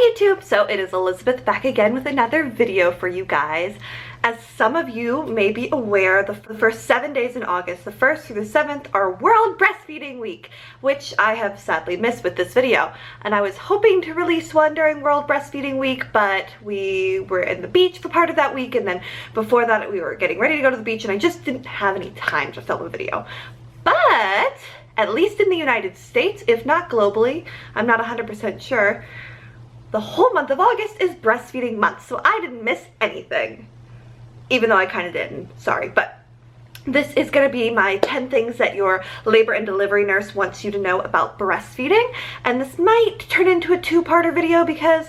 Hi YouTube! So it is Elizabeth back again with another video for you guys. As some of you may be aware, the first 7 days in August, the 1st through the 7th, are World Breastfeeding Week, which I have sadly missed with this video. And I was hoping to release one during World Breastfeeding Week, but we were in the beach for part of that week, and then before that we were getting ready to go to the beach, and I just didn't have any time to film a video. But at least in the United States, if not globally, I'm not 100% sure, the whole month of August is breastfeeding month, so I didn't miss anything. Even though I kind of didn't, sorry. But this is going to be my 10 things that your labor and delivery nurse wants you to know about breastfeeding. And this might turn into a two-parter video because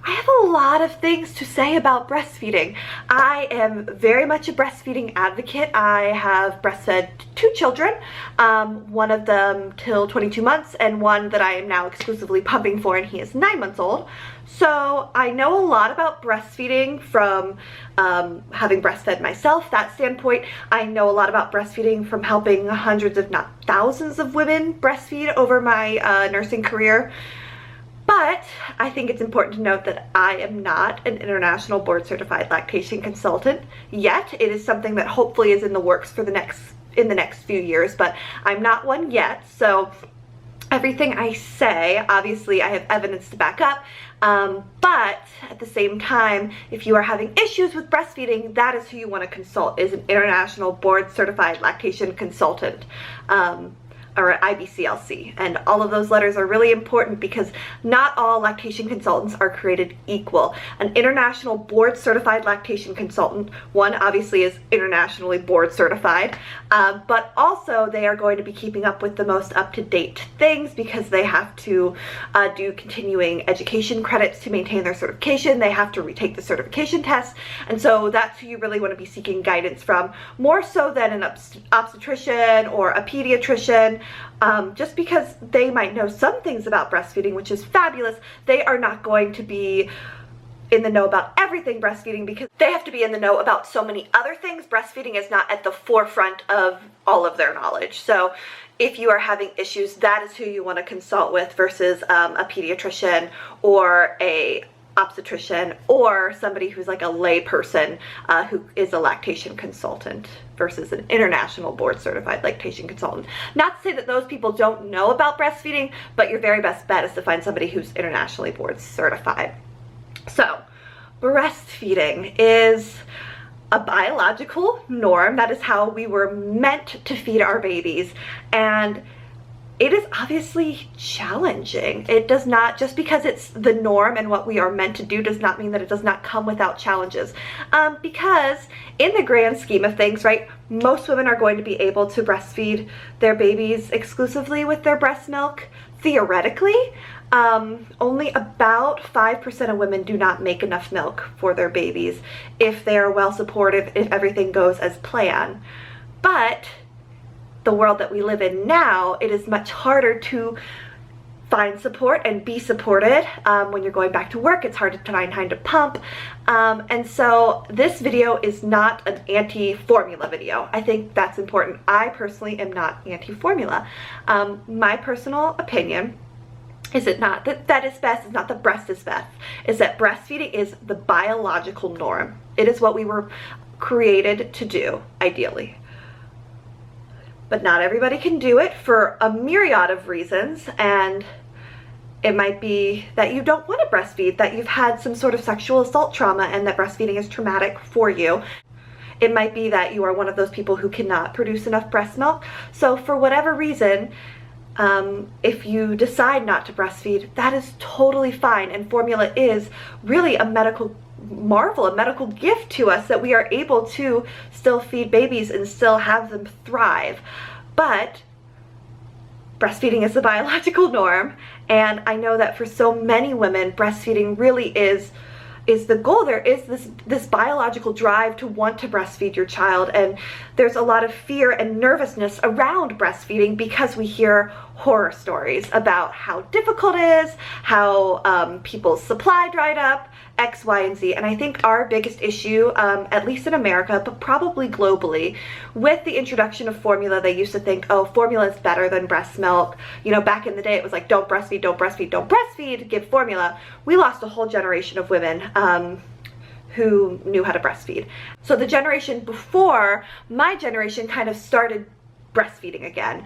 I have a lot of things to say about breastfeeding. I am very much a breastfeeding advocate. I have breastfed 2 children, one of them till 22 months and one that I am now exclusively pumping for, and he is 9 months old. So I know a lot about breastfeeding from having breastfed myself, that standpoint. I know a lot about breastfeeding from helping hundreds if not thousands of women breastfeed over my nursing career. But I think it's important to note that I am not an international board certified lactation consultant yet. It is something that hopefully is in the works for in the next few years, but I'm not one yet. So everything I say, obviously I have evidence to back up, but at the same time, if you are having issues with breastfeeding, that is who you want to consult, is an international board certified lactation consultant. Or IBCLC, and all of those letters are really important because not all lactation consultants are created equal. An international board certified lactation consultant, one obviously is internationally board certified, but also they are going to be keeping up with the most up-to-date things because they have to do continuing education credits to maintain their certification. They have to retake the certification test, and so that's who you really want to be seeking guidance from, more so than an obstetrician or a pediatrician. Just because they might know some things about breastfeeding, which is fabulous, they are not going to be in the know about everything breastfeeding because they have to be in the know about so many other things. Breastfeeding is not at the forefront of all of their knowledge. So if you are having issues, that is who you want to consult with versus a pediatrician or a obstetrician or somebody who's like a lay person who is a lactation consultant versus an international board certified lactation consultant. Not to say that those people don't know about breastfeeding, but your very best bet is to find somebody who's internationally board certified. So breastfeeding is a biological norm. That is how we were meant to feed our babies, and it is obviously challenging. It does not, just because it's the norm and what we are meant to do does not mean that it does not come without challenges. Because in the grand scheme of things, right, most women are going to be able to breastfeed their babies exclusively with their breast milk, theoretically. Only about 5% of women do not make enough milk for their babies if they are well supported, if everything goes as planned. But the world that we live in now, it is much harder to find support and be supported. When you're going back to work, it's hard to find time to pump. And so this video is not an anti-formula video. I think that's important. I personally am not anti-formula. My personal opinion is it not that that is best, it's not that breast is best, is that breastfeeding is the biological norm. It is what we were created to do, ideally. But not everybody can do it for a myriad of reasons, and it might be that you don't want to breastfeed, that you've had some sort of sexual assault trauma and that breastfeeding is traumatic for you. It might be that you are one of those people who cannot produce enough breast milk. So for whatever reason, if you decide not to breastfeed, that is totally fine, and formula is really a medical marvel, a medical gift to us that we are able to still feed babies and still have them thrive. But breastfeeding is the biological norm, and I know that for so many women, breastfeeding really is the goal. There is this biological drive to want to breastfeed your child, and there's a lot of fear and nervousness around breastfeeding because we hear horror stories about how difficult it is, how people's supply dried up, X, Y, and Z. And I think our biggest issue, at least in America, but probably globally, with the introduction of formula, they used to think, oh, formula is better than breast milk. You know, back in the day, it was like, don't breastfeed, don't breastfeed, don't breastfeed, give formula. We lost a whole generation of women who knew how to breastfeed. So the generation before my generation kind of started breastfeeding again.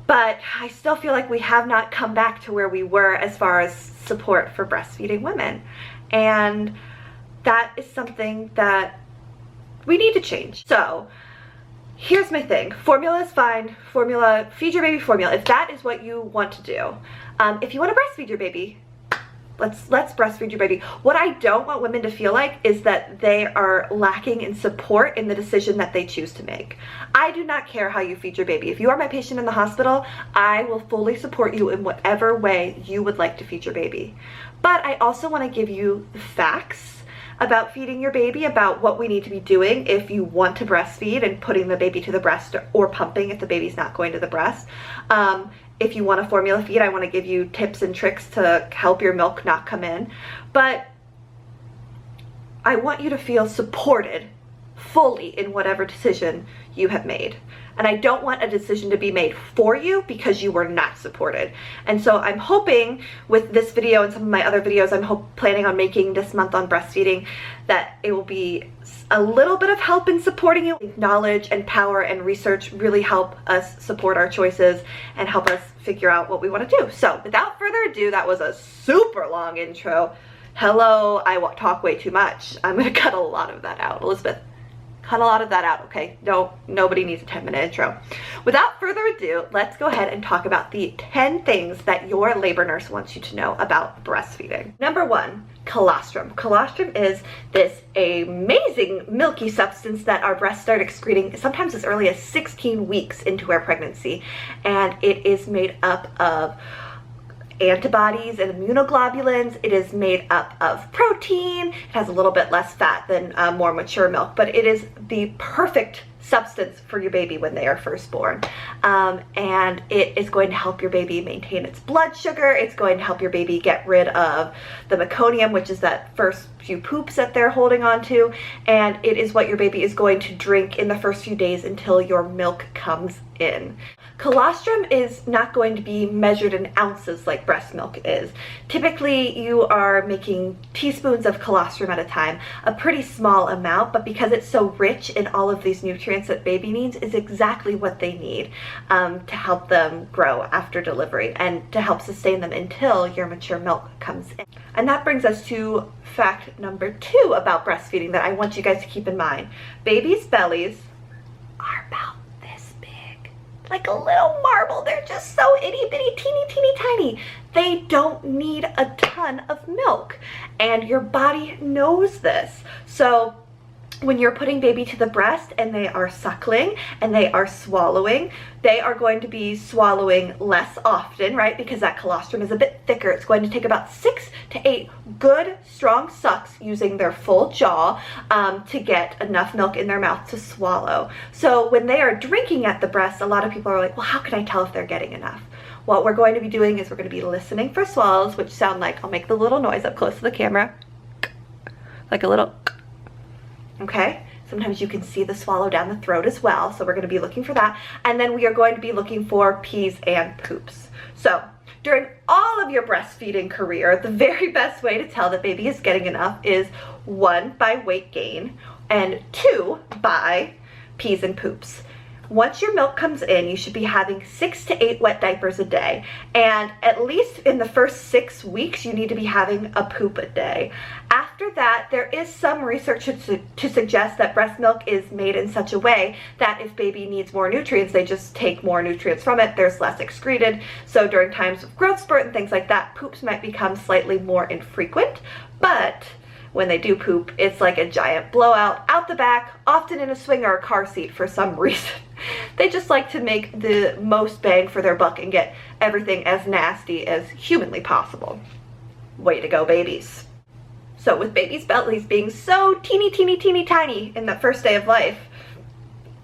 But I still feel like we have not come back to where we were as far as support for breastfeeding women. And that is something that we need to change. So here's my thing. Formula is fine. Formula, feed your baby formula if that is what you want to do. If you want to breastfeed your baby, let's breastfeed your baby. What I don't want women to feel like is that they are lacking in support in the decision that they choose to make. I do not care how you feed your baby. If you are my patient in the hospital, I will fully support you in whatever way you would like to feed your baby. But I also want to give you the facts about feeding your baby, about what we need to be doing if you want to breastfeed and putting the baby to the breast, or pumping if the baby's not going to the breast. If you want a formula feed, I want to give you tips and tricks to help your milk not come in. But I want you to feel supported fully in whatever decision you have made. And I don't want a decision to be made for you because you were not supported. And so I'm hoping with this video and some of my other videos I'm planning on making this month on breastfeeding, that it will be a little bit of help in supporting you. Knowledge and power and research really help us support our choices and help us figure out what we want to do. So without further ado, that was a super long intro. Hello, I talk way too much. I'm going to cut a lot of that out. Elizabeth, cut a lot of that out, okay? No, nobody needs a 10-minute intro. Without further ado, let's go ahead and talk about the 10 things that your labor nurse wants you to know about breastfeeding. Number 1, colostrum. Colostrum is this amazing milky substance that our breasts start excreting sometimes as early as 16 weeks into our pregnancy. And it is made up of antibodies and immunoglobulins. It is made up of protein. It has a little bit less fat than more mature milk, but it is the perfect substance for your baby when they are first born. And it is going to help your baby maintain its blood sugar. It's going to help your baby get rid of the meconium, which is that first few poops that they're holding on to. And it is what your baby is going to drink in the first few days until your milk comes in. Colostrum is not going to be measured in ounces like breast milk is. Typically, you are making teaspoons of colostrum at a time, a pretty small amount, but because it's so rich in all of these nutrients that baby needs, is exactly what they need to help them grow after delivery and to help sustain them until your mature milk comes in. And that brings us to fact number 2 about breastfeeding that I want you guys to keep in mind. Babies' bellies are about like a little marble. They're just so itty bitty, teeny tiny. They don't need a ton of milk, and your body knows this. So when you're putting baby to the breast and they are suckling and they are swallowing, they are going to be swallowing less often, right? Because that colostrum is a bit thicker. It's going to take about 6 to 8 good, strong sucks using their full jaw to get enough milk in their mouth to swallow. So when they are drinking at the breast, a lot of people are like, well, how can I tell if they're getting enough? What we're going to be doing is we're going to be listening for swallows, which sound like, I'll make the little noise up close to the camera, like a little. Okay, sometimes you can see the swallow down the throat as well, so we're going to be looking for that. And then we are going to be looking for pees and poops. So during all of your breastfeeding career, the very best way to tell that baby is getting enough is 1, by weight gain, and 2, by pees and poops. Once your milk comes in, you should be having 6 to 8 wet diapers a day. And at least in the first 6 weeks, you need to be having a poop a day. After that, there is some research to suggest that breast milk is made in such a way that if baby needs more nutrients, they just take more nutrients from it. There's less excreted. So during times of growth spurt and things like that, poops might become slightly more infrequent. But when they do poop, it's like a giant blowout out the back, often in a swing or a car seat for some reason. They just like to make the most bang for their buck and get everything as nasty as humanly possible. Way to go, babies. So with babies' bellies being so teeny tiny in the first day of life,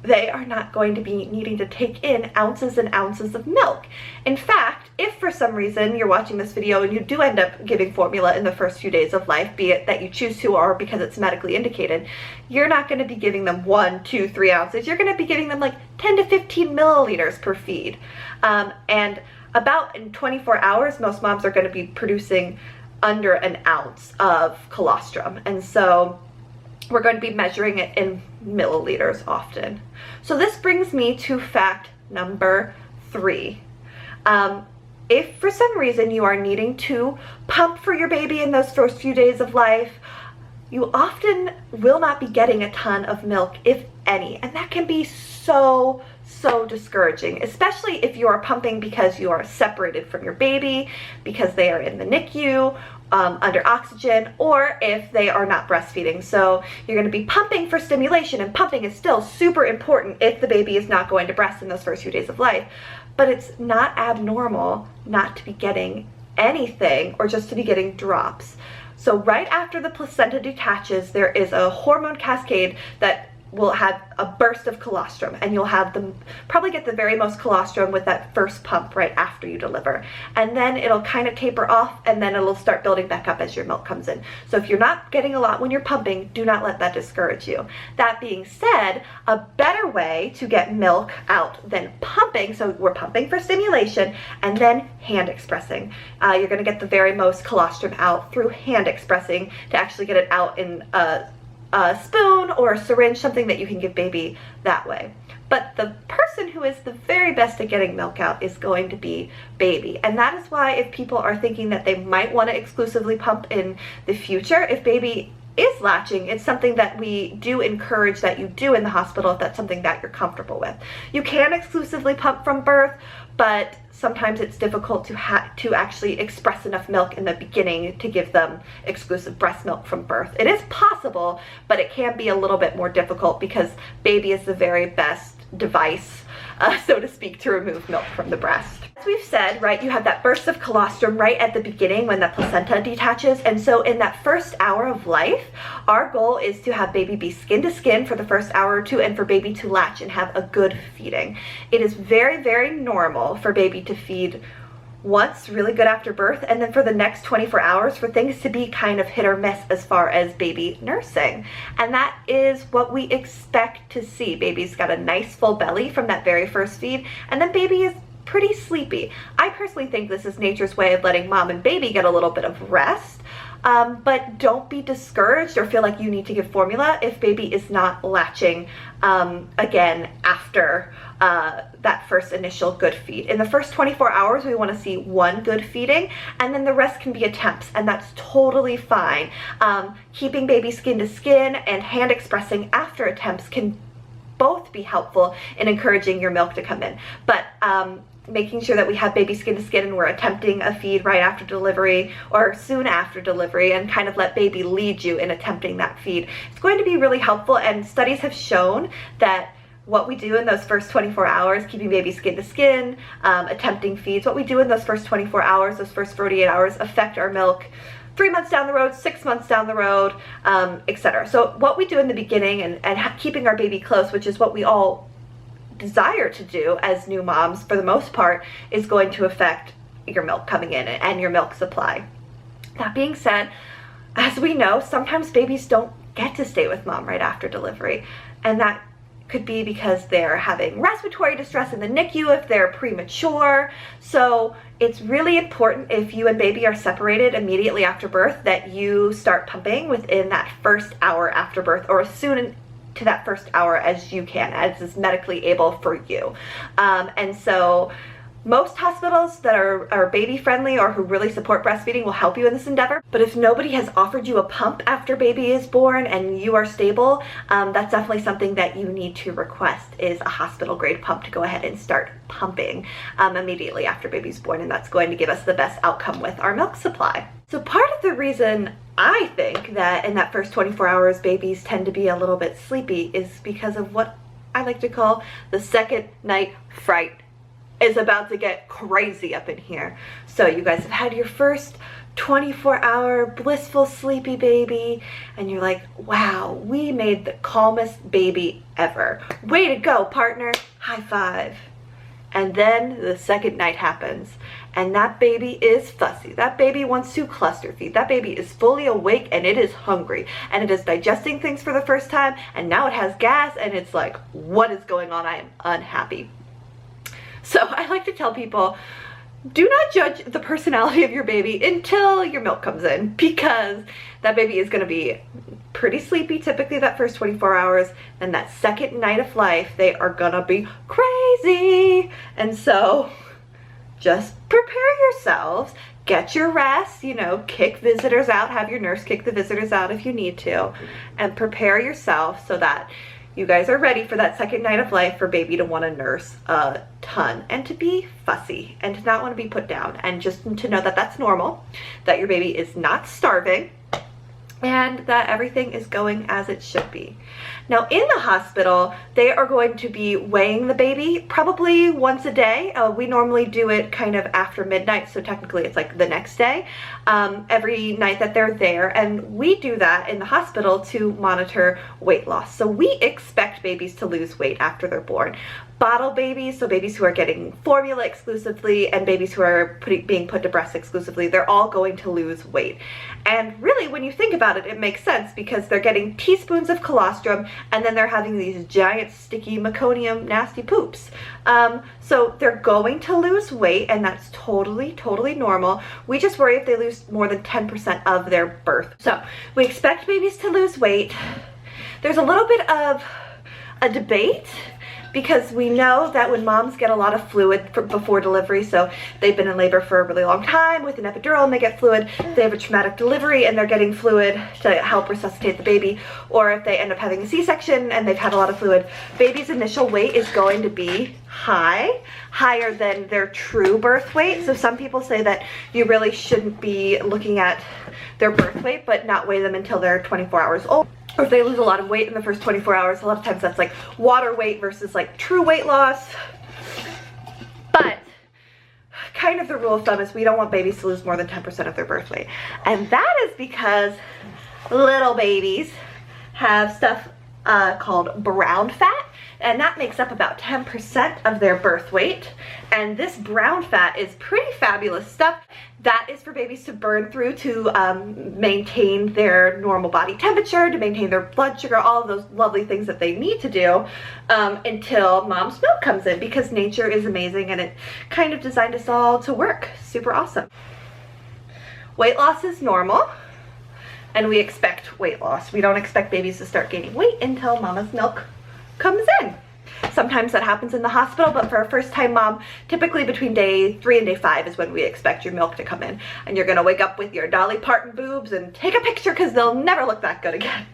they are not going to be needing to take in ounces and ounces of milk. In fact, if for some reason you're watching this video and you do end up giving formula in the first few days of life, be it that you choose to or because it's medically indicated, you're not going to be giving them 1, 2, 3 ounces. You're going to be giving them like 10 to 15 milliliters per feed. And about in 24 hours, most moms are going to be producing under an ounce of colostrum. And so we're going to be measuring it in milliliters often. So this brings me to fact number 3. If for some reason you are needing to pump for your baby in those first few days of life, you often will not be getting a ton of milk, if any, and that can be so discouraging, especially if you are pumping because you are separated from your baby, because they are in the NICU, under oxygen, or if they are not breastfeeding. So you're going to be pumping for stimulation, and pumping is still super important if the baby is not going to breast in those first few days of life. But it's not abnormal not to be getting anything or just to be getting drops. So right after the placenta detaches, there is a hormone cascade that will have a burst of colostrum, and you'll have them probably get the very most colostrum with that first pump right after you deliver, and then it'll kind of taper off, and then it'll start building back up as your milk comes in. So if you're not getting a lot when you're pumping, do not let that discourage you. That being said, a better way to get milk out than pumping, so we're pumping for stimulation and then hand expressing. You're going to get the very most colostrum out through hand expressing to actually get it out in a spoon or a syringe, something that you can give baby that way. But the person who is the very best at getting milk out is going to be baby. And that is why, if people are thinking that they might want to exclusively pump in the future, if baby is latching, it's something that we do encourage that you do in the hospital if that's something that you're comfortable with. You can exclusively pump from birth, but sometimes it's difficult to actually express enough milk in the beginning to give them exclusive breast milk from birth. It is possible, but it can be a little bit more difficult because baby is the very best device, so to speak, to remove milk from the breast. As we've said, right, you have that burst of colostrum right at the beginning when the placenta detaches, and so in that first hour of life, our goal is to have baby be skin to skin for the first hour or two, and for baby to latch and have a good feeding. It is very normal for baby to feed once really good after birth, and then for the next 24 hours for things to be kind of hit or miss as far as baby nursing. And that is what we expect to see. Baby's got a nice full belly from that very first feed, and then baby is pretty sleepy. I personally think this is nature's way of letting mom and baby get a little bit of rest. But don't be discouraged or feel like you need to give formula if baby is not latching again after that first initial good feed. In the first 24 hours, we want to see one good feeding, and then the rest can be attempts, and that's totally fine. Keeping baby skin to skin and hand expressing after attempts can both be helpful in encouraging your milk to come in. But making sure that we have baby skin to skin and we're attempting a feed right after delivery or soon after delivery, and kind of let baby lead you in attempting that feed, it's going to be really helpful. And studies have shown that what we do in those first 24 hours, keeping baby skin to skin, attempting feeds, what we do in those first 24 hours, those first 48 hours, affect our milk 3 months down the road, 6 months down the road, etc. So what we do in the beginning and keeping our baby close, which is what we all desire to do as new moms for the most part, is going to affect your milk coming in and your milk supply. That being said, as we know, sometimes babies don't get to stay with mom right after delivery, and that could be because they're having respiratory distress in the NICU, if they're premature. So it's really important, if you and baby are separated immediately after birth, that you start pumping within that first hour after birth, or as soon to that first hour as you can, as is medically able for you. And so most hospitals that are baby friendly or who really support breastfeeding will help you in this endeavor. But if nobody has offered you a pump after baby is born and you are stable, that's definitely something that you need to request, is a hospital grade pump to go ahead and start pumping immediately after baby's born, and that's going to give us the best outcome with our milk supply. So part of the reason I think that in that first 24 hours babies tend to be a little bit sleepy is because of what I like to call the second night fright is about to get crazy up in here. So you guys have had your first 24-hour blissful sleepy baby, and you're like, wow, we made the calmest baby ever. Way to go, partner. High five. And then the second night happens, and that baby is fussy. That baby wants to cluster feed. That baby is fully awake and it is hungry, and it is digesting things for the first time, and now it has gas, and it's like, what is going on? I am unhappy. So I like to tell people, do not judge the personality of your baby until your milk comes in, because that baby is going to be pretty sleepy typically that first 24 hours, and that second night of life they are gonna be crazy. And so just prepare yourselves, get your rest, you know, kick visitors out, have your nurse kick the visitors out if you need to, and prepare yourself so that you guys are ready for that second night of life, for baby to want to nurse a ton and to be fussy and to not want to be put down, and just to know that that's normal, that your baby is not starving, and that everything is going as it should be. Now in the hospital, they are going to be weighing the baby probably once a day. We normally do it kind of after midnight, so technically it's like the next day, every night that they're there. And we do that in the hospital to monitor weight loss. So we expect babies to lose weight after they're born. Bottle babies, so babies who are getting formula exclusively, and babies who are being put to breast exclusively, they're all going to lose weight. And really, when you think about it, it makes sense, because they're getting teaspoons of colostrum, and then they're having these giant sticky meconium nasty poops. So they're going to lose weight, and that's totally normal. We just worry if they lose more than 10% of their birth. So we expect babies to lose weight. There's a little bit of a debate, because we know that when moms get a lot of fluid before delivery, so they've been in labor for a really long time with an epidural and they get fluid, they have a traumatic delivery and they're getting fluid to help resuscitate the baby, or if they end up having a C-section and they've had a lot of fluid, baby's initial weight is going to be higher than their true birth weight. So some people say that you really shouldn't be looking at their birth weight, but not weigh them until they're 24 hours old. Or if they lose a lot of weight in the first 24 hours, a lot of times that's like water weight versus like true weight loss. But kind of the rule of thumb is we don't want babies to lose more than 10% of their birth weight. And that is because little babies have stuff called brown fat, and that makes up about 10% of their birth weight. And this brown fat is pretty fabulous stuff. That is for babies to burn through to maintain their normal body temperature, to maintain their blood sugar, all of those lovely things that they need to do until mom's milk comes in, because nature is amazing and it kind of designed us all to work. Super awesome. Weight loss is normal, and we expect weight loss. We don't expect babies to start gaining weight until mama's milk comes in. Sometimes that happens in the hospital, but for a first-time mom, typically between day 3 and day 5 is when we expect your milk to come in. And you're gonna wake up with your Dolly Parton boobs and take a picture, because they'll never look that good again.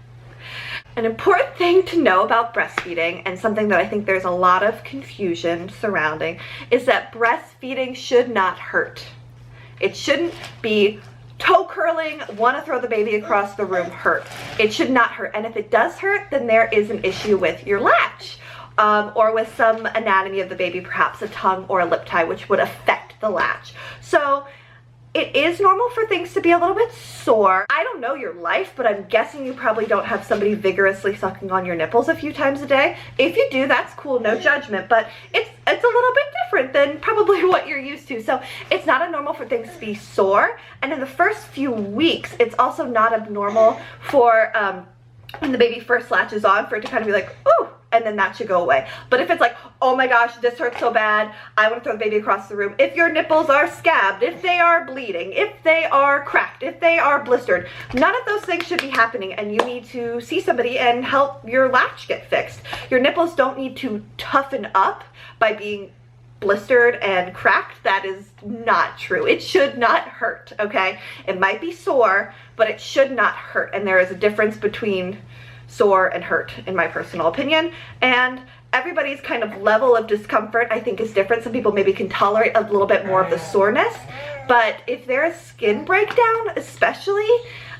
An important thing to know about breastfeeding, and something that I think there's a lot of confusion surrounding, is that breastfeeding should not hurt. It shouldn't be toe curling, want to throw the baby across the room hurt. It should not hurt. And if it does hurt, then there is an issue with your latch, or with some anatomy of the baby, perhaps a tongue or a lip tie, which would affect the latch. So it is normal for things to be a little bit sore. I don't know your life, but I'm guessing you probably don't have somebody vigorously sucking on your nipples a few times a day. If you do, that's cool, no judgment, but it's a little bit different than probably what you're used to. So it's not abnormal for things to be sore. And in the first few weeks, it's also not abnormal for when the baby first latches on, for it to kind of be like, ooh, and then that should go away. But if it's like, oh my gosh, this hurts so bad, I want to throw the baby across the room, if your nipples are scabbed, if they are bleeding, if they are cracked, if they are blistered, none of those things should be happening, and you need to see somebody and help your latch get fixed. Your nipples don't need to toughen up by being blistered and cracked. That is not true. It should not hurt, okay? It might be sore, but it should not hurt, and there is a difference between sore and hurt, in my personal opinion. And everybody's kind of level of discomfort, I think, is different. Some people maybe can tolerate a little bit more of the soreness, but if there is skin breakdown, especially,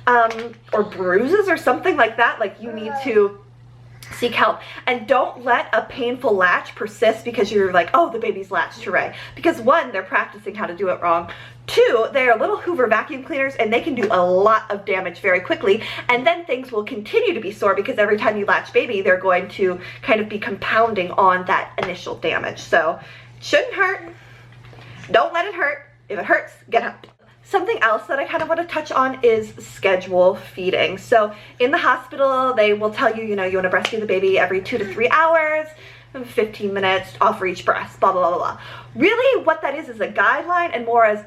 or bruises or something like that, like, you need to seek help. And don't let a painful latch persist because you're like, oh, the baby's latched, hooray. Because one, they're practicing how to do it wrong. Two, they are little Hoover vacuum cleaners, and they can do a lot of damage very quickly, and then things will continue to be sore because every time you latch baby, they're going to kind of be compounding on that initial damage. So it shouldn't hurt. Don't let it hurt. If it hurts, get help. Something else that I kind of want to touch on is schedule feeding. So in the hospital, they will tell you, you know, you want to breastfeed the baby every 2 to 3 hours, 15 minutes off for each breast, blah, blah, blah, blah. Really what that is a guideline and more as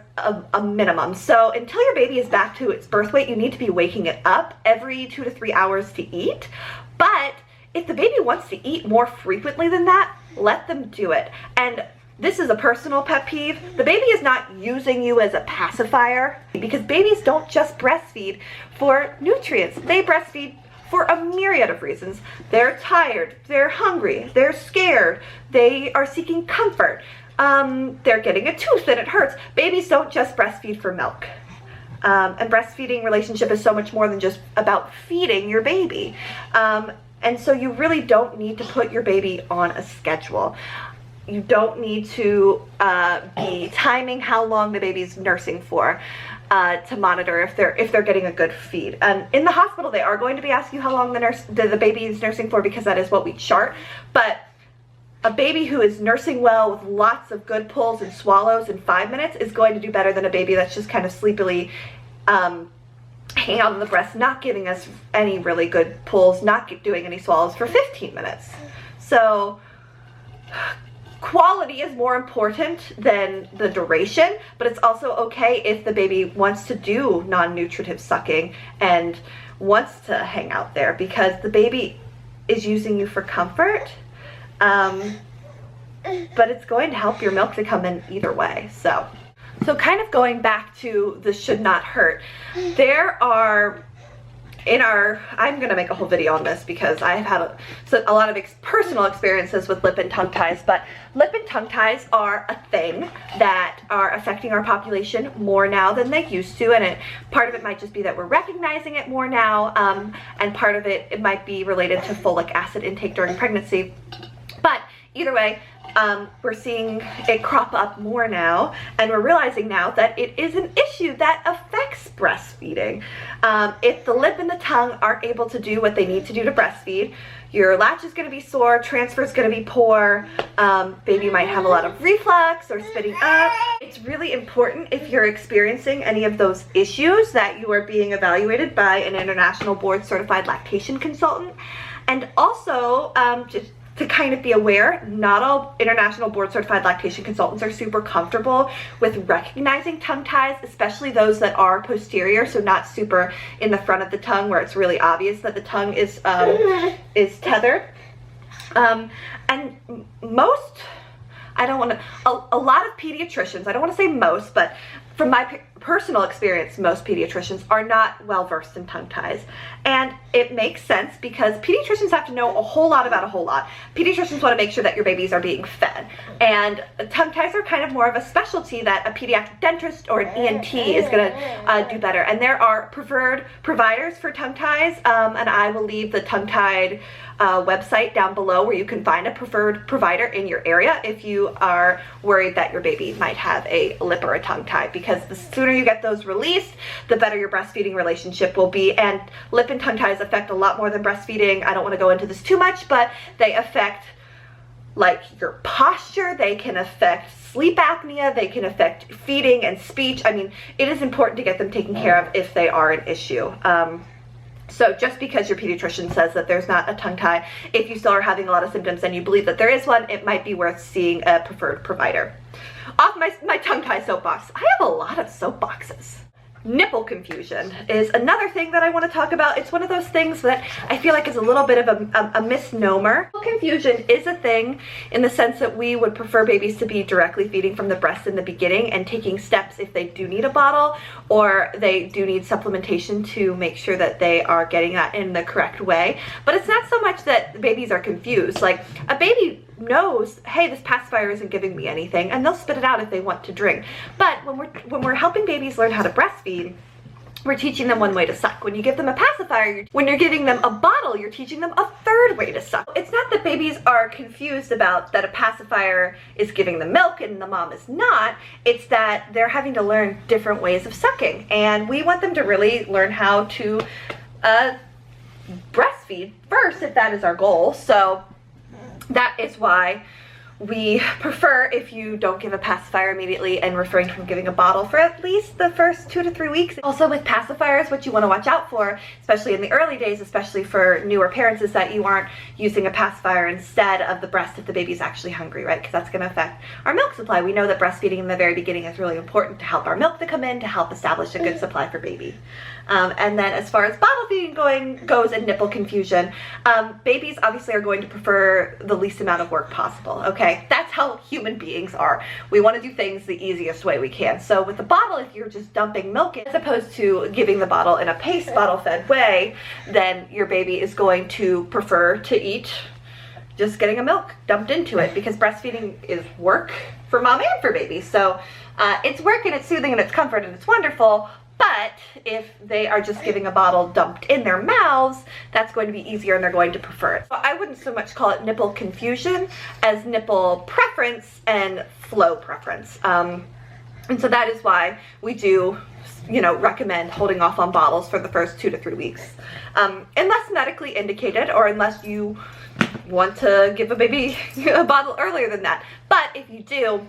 a minimum. So until your baby is back to its birth weight, you need to be waking it up every 2 to 3 hours to eat. But if the baby wants to eat more frequently than that, let them do it. And this is a personal pet peeve. The baby is not using you as a pacifier, because babies don't just breastfeed for nutrients. They breastfeed for a myriad of reasons. They're tired, they're hungry, they're scared, they are seeking comfort, they're getting a tooth and it hurts. Babies don't just breastfeed for milk. And breastfeeding relationship is so much more than just about feeding your baby. And so you really don't need to put your baby on a schedule. You don't need to be timing how long the baby's nursing for to monitor if they're getting a good feed. And in the hospital, they are going to be asking you how long the baby is nursing for, because that is what we chart. But a baby who is nursing well with lots of good pulls and swallows in 5 minutes is going to do better than a baby that's just kind of sleepily hanging out on the breast, not giving us any really good pulls, not doing any swallows for 15 minutes. So quality is more important than the duration, but it's also okay if the baby wants to do non-nutritive sucking and wants to hang out there, because the baby is using you for comfort, but it's going to help your milk to come in either way. So kind of going back to the should not hurt, there are, I'm going to make a whole video on this because I have had a lot of personal experiences with lip and tongue ties, but lip and tongue ties are a thing that are affecting our population more now than they used to, and part of it might just be that we're recognizing it more now, and part of it might be related to folic acid intake during pregnancy. But either way, we're seeing it crop up more now, and we're realizing now that it is an issue that affects breastfeeding. If the lip and the tongue aren't able to do what they need to do to breastfeed, your latch is going to be sore, transfer is going to be poor, baby might have a lot of reflux or spitting up. It's really important, if you're experiencing any of those issues, that you are being evaluated by an international board certified lactation consultant. And also, just to kind of be aware, not all international board certified lactation consultants are super comfortable with recognizing tongue ties, especially those that are posterior, so not super in the front of the tongue where it's really obvious that the tongue is tethered. And most, a lot of pediatricians, I don't want to say most, but from my personal experience, most pediatricians are not well versed in tongue ties. And it makes sense, because pediatricians have to know a whole lot about a whole lot. Pediatricians want to make sure that your babies are being fed. And tongue ties are kind of more of a specialty that a pediatric dentist or an ENT is going to do better. And there are preferred providers for tongue ties, and I will leave the tongue tied website down below where you can find a preferred provider in your area if you are worried that your baby might have a lip or a tongue tie, because the sooner you get those released, the better your breastfeeding relationship will be. And lip and tongue ties affect a lot more than breastfeeding. I don't want to go into this too much, but they affect like your posture, they can affect sleep apnea, they can affect feeding and speech. I mean, it is important to get them taken care of if they are an issue. So just because your pediatrician says that there's not a tongue tie, if you still are having a lot of symptoms and you believe that there is one, it might be worth seeing a preferred provider. Off my tongue tie soapbox. I have a lot of soapboxes. Nipple confusion is another thing that I want to talk about. It's one of those things that I feel like is a little bit of a misnomer. Nipple confusion is a thing in the sense that we would prefer babies to be directly feeding from the breast in the beginning and taking steps if they do need a bottle or they do need supplementation to make sure that they are getting that in the correct way. But it's not so much that babies are confused. Like, a baby knows, hey, this pacifier isn't giving me anything, and they'll spit it out if they want to drink. But when we're helping babies learn how to breastfeed, we're teaching them one way to suck. When you give them a pacifier, when you're giving them a bottle, you're teaching them a third way to suck. It's not that babies are confused about that a pacifier is giving them milk and the mom is not. It's that they're having to learn different ways of sucking. And we want them to really learn how to breastfeed first, if that is our goal. So that is why we prefer if you don't give a pacifier immediately and refrain from giving a bottle for at least the first 2 to 3 weeks. Also with pacifiers, what you want to watch out for, especially in the early days, especially for newer parents, is that you aren't using a pacifier instead of the breast if the baby's actually hungry, right? Because that's going to affect our milk supply. We know that breastfeeding in the very beginning is really important to help our milk to come in, to help establish a good supply for baby. And then as far as bottle feeding goes and nipple confusion, babies obviously are going to prefer the least amount of work possible, okay? That's how human beings are. We want to do things the easiest way we can. So with the bottle, if you're just dumping milk in, as opposed to giving the bottle in a paste bottle fed way, then your baby is going to prefer to eat just getting a milk dumped into it, because breastfeeding is work for mom and for baby. So it's work and it's soothing and it's comfort and it's wonderful. But if they are just giving a bottle dumped in their mouths, that's going to be easier and they're going to prefer it. So I wouldn't so much call it nipple confusion as nipple preference and flow preference. And so that is why we do, recommend holding off on bottles for the first 2 to 3 weeks. Unless medically indicated, or unless you want to give a baby a bottle earlier than that. But if you do,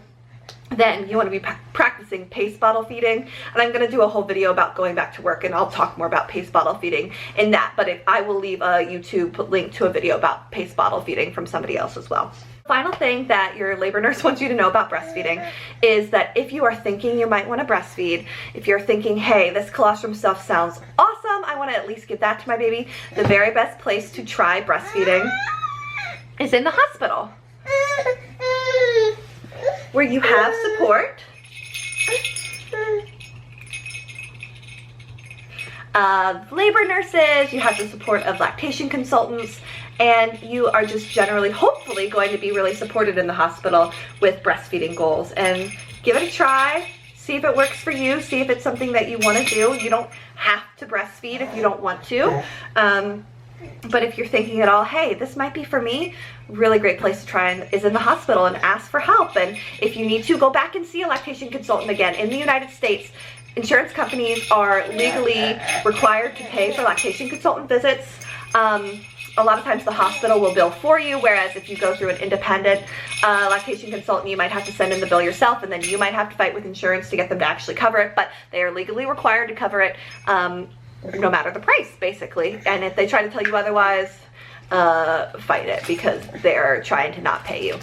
then you want to be practicing paste bottle feeding, and I'm going to do a whole video about going back to work, and I'll talk more about paste bottle feeding in that, but I will leave a YouTube link to a video about paste bottle feeding from somebody else as well. Final thing that your labor nurse wants you to know about breastfeeding is that if you are thinking you might want to breastfeed, if you're thinking, hey, this colostrum stuff sounds awesome, I want to at least give that to my baby, the very best place to try breastfeeding is in the hospital, where you have support of labor nurses, you have the support of lactation consultants, and you are just generally, hopefully, going to be really supported in the hospital with breastfeeding goals. And give it a try, see if it works for you, see if it's something that you want to do. You don't have to breastfeed if you don't want to. But if you're thinking at all, hey, this might be for me, really great place to try is in the hospital, and ask for help. And if you need to, go back and see a lactation consultant again. In the United States, insurance companies are legally required to pay for lactation consultant visits. A lot of times the hospital will bill for you, whereas if you go through an independent lactation consultant, you might have to send in the bill yourself, and then you might have to fight with insurance to get them to actually cover it. But they are legally required to cover it, no matter the price, basically. And if they try to tell you otherwise, fight it, because they're trying to not pay you.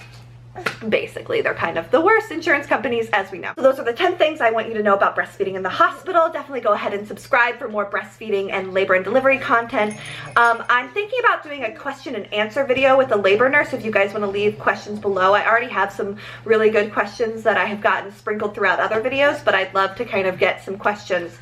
Basically, they're kind of the worst insurance companies, as we know. So those are the 10 things I want you to know about breastfeeding in the hospital. Definitely go ahead and subscribe for more breastfeeding and labor and delivery content. I'm thinking about doing a question and answer video with a labor nurse. If you guys want to leave questions below, I already have some really good questions that I have gotten sprinkled throughout other videos, but I'd love to kind of get some questions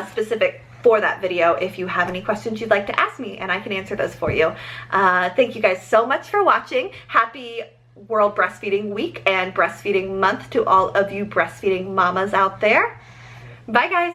specific for that video if you have any questions you'd like to ask me, and I can answer those for you. Thank you guys so much for watching. Happy World Breastfeeding Week and Breastfeeding Month to all of you breastfeeding mamas out there. Bye guys.